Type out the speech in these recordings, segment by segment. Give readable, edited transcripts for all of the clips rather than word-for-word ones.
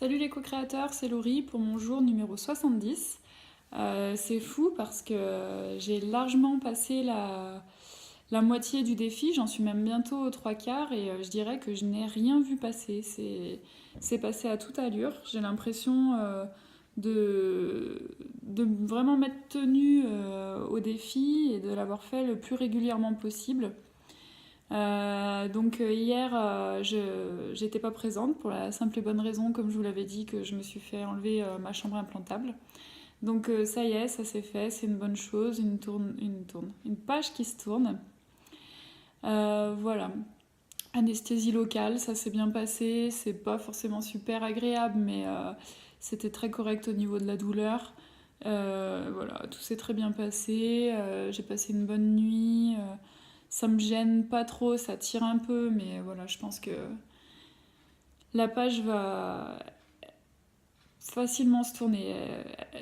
Salut les co-créateurs, c'est Laurie pour mon jour numéro 70. C'est fou parce que j'ai largement passé la moitié du défi, j'en suis même bientôt aux trois quarts et je dirais que je n'ai rien vu passer. C'est passé à toute allure. J'ai l'impression de, de vraiment m'être tenue au défi et de l'avoir fait le plus régulièrement possible. Hier, j'étais pas présente pour la simple et bonne raison, comme je vous l'avais dit, que je me suis fait enlever ma chambre implantable. Ça y est, ça s'est fait, c'est une bonne chose, une page qui se tourne. Voilà. Anesthésie locale, ça s'est bien passé, c'est pas forcément super agréable, mais c'était très correct au niveau de la douleur. Voilà, tout s'est très bien passé, j'ai passé une bonne nuit. Ça me gêne pas trop, ça tire un peu, mais voilà, je pense que la page va facilement se tourner.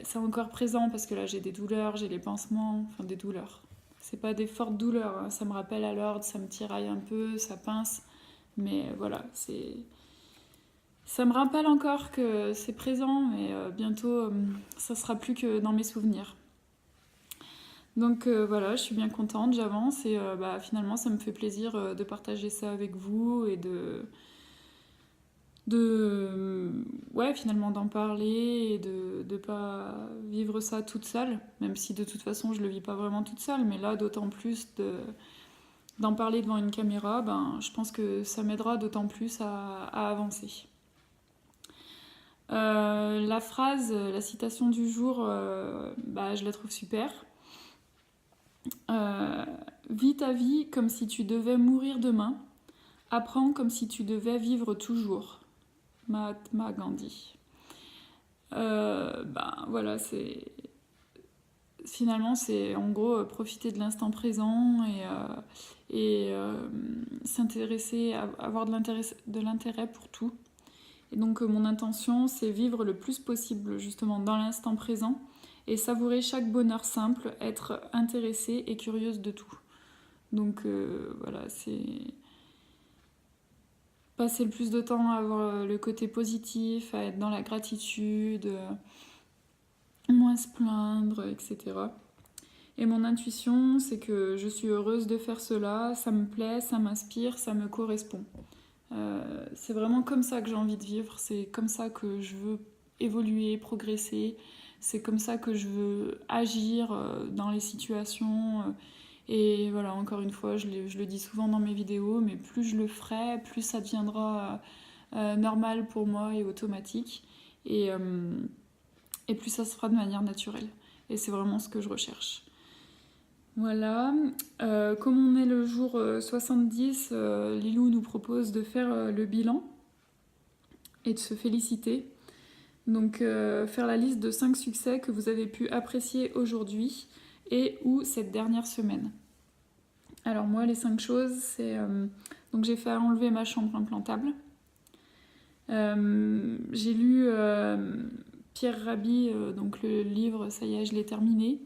C'est encore présent parce que là j'ai des douleurs, j'ai les pansements, enfin des douleurs. C'est pas des fortes douleurs, hein. Ça me rappelle à l'ordre, ça me tiraille un peu, ça pince, mais voilà, c'est. Ça me rappelle encore que c'est présent, mais bientôt ça sera plus que dans mes souvenirs. Voilà, je suis bien contente, j'avance et finalement ça me fait plaisir de partager ça avec vous et ouais, finalement d'en parler et de pas vivre ça toute seule, même si de toute façon je le vis pas vraiment toute seule, mais là d'autant plus d'en parler devant une caméra, je pense que ça m'aidera d'autant plus à avancer. La citation du jour, je la trouve super. Euh, Vis ta vie comme si tu devais mourir demain. Apprends comme si tu devais vivre toujours. Mahatma Gandhi. Voilà, finalement c'est en gros profiter de l'instant présent et s'intéresser, avoir de l'intérêt pour tout. Et donc mon intention c'est vivre le plus possible justement dans l'instant présent et savourer chaque bonheur simple, être intéressée et curieuse de tout. Voilà, c'est passer le plus de temps à avoir le côté positif, à être dans la gratitude, moins se plaindre, etc. Et mon intuition, c'est que je suis heureuse de faire cela, ça me plaît, ça m'inspire, ça me correspond. C'est vraiment comme ça que j'ai envie de vivre, c'est comme ça que je veux évoluer, progresser, c'est comme ça que je veux agir dans les situations. Et voilà, encore une fois, je le dis souvent dans mes vidéos, mais plus je le ferai, plus ça deviendra normal pour moi et automatique. Et, euh, et plus ça se fera de manière naturelle. Et c'est vraiment ce que je recherche. Voilà, comme on est le jour 70, Lilou nous propose de faire le bilan et de se féliciter. Faire la liste de 5 succès que vous avez pu apprécier aujourd'hui et ou cette dernière semaine. Alors moi, les 5 choses, c'est... donc j'ai fait enlever ma chambre implantable. J'ai lu Pierre Rabhi, donc le livre, ça y est, je l'ai terminé,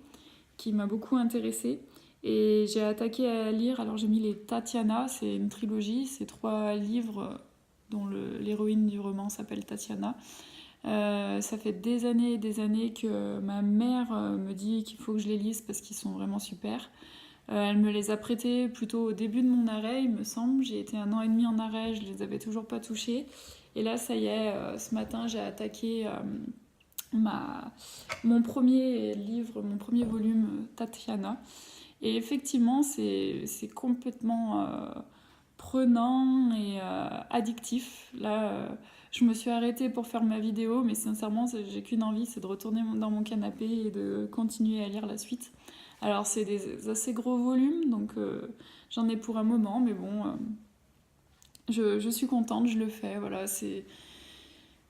qui m'a beaucoup intéressée. Et j'ai attaqué à lire, alors j'ai mis les Tatiana, c'est une trilogie, c'est 3 livres dont l'héroïne du roman s'appelle Tatiana. Ça fait des années et des années que ma mère me dit qu'il faut que je les lise parce qu'ils sont vraiment super. Elle me les a prêtés plutôt au début de mon arrêt, il me semble. J'ai été 1 an et demi en arrêt, je les avais toujours pas touchés. Et là, ça y est, ce matin, j'ai attaqué mon premier livre, mon premier volume, Tatiana. Et effectivement, c'est complètement prenant et addictif. Là, je me suis arrêtée pour faire ma vidéo, mais sincèrement, j'ai qu'une envie, c'est de retourner dans mon canapé et de continuer à lire la suite. Alors, c'est des assez gros volumes, donc j'en ai pour un moment, mais bon, je suis contente, je le fais. Voilà, c'est.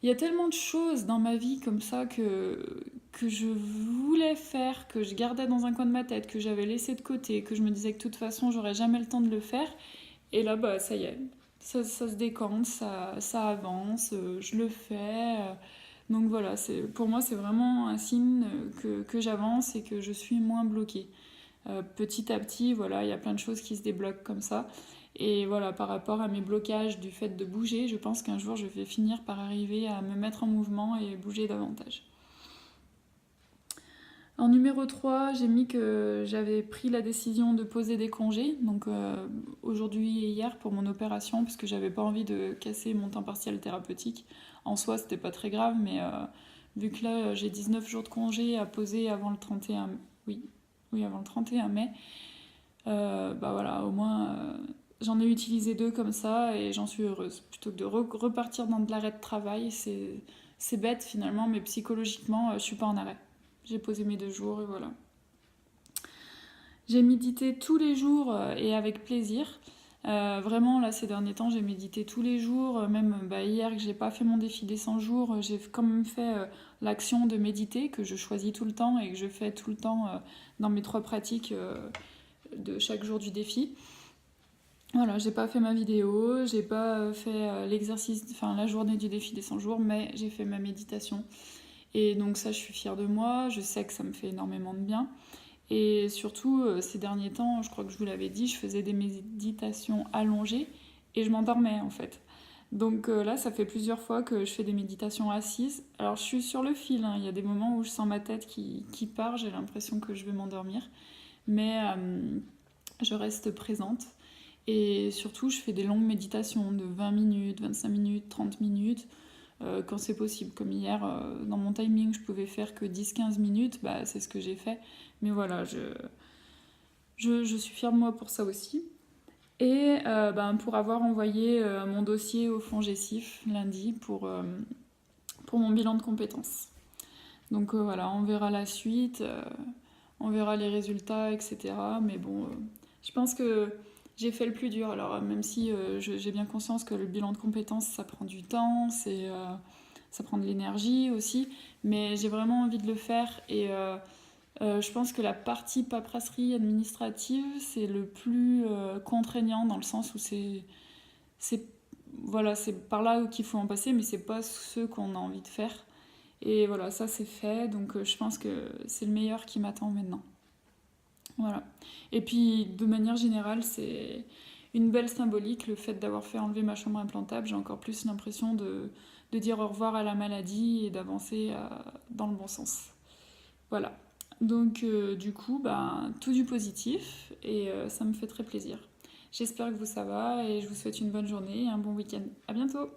Il y a tellement de choses dans ma vie comme ça que je voulais faire, que je gardais dans un coin de ma tête, que j'avais laissé de côté, que je me disais que de toute façon j'aurais jamais le temps de le faire. Et là, ça y est, ça se décante, ça avance, je le fais. Donc voilà, pour moi c'est vraiment un signe que j'avance et que je suis moins bloquée. Petit à petit, voilà, il y a plein de choses qui se débloquent comme ça. Et voilà, par rapport à mes blocages du fait de bouger, je pense qu'un jour je vais finir par arriver à me mettre en mouvement et bouger davantage. En numéro 3, j'ai mis que j'avais pris la décision de poser des congés, donc aujourd'hui et hier pour mon opération, parce que j'avais pas envie de casser mon temps partiel thérapeutique. En soi, c'était pas très grave, mais vu que là j'ai 19 jours de congé à poser avant le 31, oui avant le 31 mai, bah voilà, au moins j'en ai utilisé 2 comme ça et j'en suis heureuse. Plutôt que de repartir dans de l'arrêt de travail, c'est bête finalement, mais psychologiquement, je suis pas en arrêt. J'ai posé mes 2 jours et voilà. J'ai médité tous les jours et avec plaisir. Vraiment, là, ces derniers temps, j'ai médité tous les jours. Même hier, que j'ai pas fait mon défi des 100 jours, j'ai quand même fait l'action de méditer, que je choisis tout le temps et que je fais tout le temps dans mes 3 pratiques de chaque jour du défi. Voilà, j'ai pas fait ma vidéo, j'ai pas fait l'exercice, enfin la journée du défi des 100 jours, mais j'ai fait ma méditation. Et donc ça, je suis fière de moi, je sais que ça me fait énormément de bien. Et surtout, ces derniers temps, je crois que je vous l'avais dit, je faisais des méditations allongées et je m'endormais en fait. Donc là, ça fait plusieurs fois que je fais des méditations assises. Alors je suis sur le fil, hein. Il y a des moments où je sens ma tête qui part, j'ai l'impression que je vais m'endormir. Mais je reste présente. Et surtout, je fais des longues méditations de 20 minutes, 25 minutes, 30 minutes. Quand c'est possible. Comme hier, dans mon timing, je pouvais faire que 10-15 minutes, bah, c'est ce que j'ai fait. Mais voilà, je suis fière de moi pour ça aussi. Et pour avoir envoyé mon dossier au FONGECIF lundi pour mon bilan de compétences. Donc voilà, on verra la suite, on verra les résultats, etc. Mais bon, je pense que j'ai fait le plus dur. Alors même si j'ai bien conscience que le bilan de compétences, ça prend du temps, ça prend de l'énergie aussi, mais j'ai vraiment envie de le faire et je pense que la partie paperasserie administrative, c'est le plus contraignant dans le sens où c'est voilà, c'est par là qu'il faut en passer, mais c'est pas ce qu'on a envie de faire. Et voilà, ça c'est fait, donc je pense que c'est le meilleur qui m'attend maintenant. Voilà. Et puis, de manière générale, c'est une belle symbolique, le fait d'avoir fait enlever ma chambre implantable. J'ai encore plus l'impression de dire au revoir à la maladie et d'avancer dans le bon sens. Voilà. Donc, du coup, tout du positif et ça me fait très plaisir. J'espère que vous ça va et je vous souhaite une bonne journée et un bon week-end. À bientôt!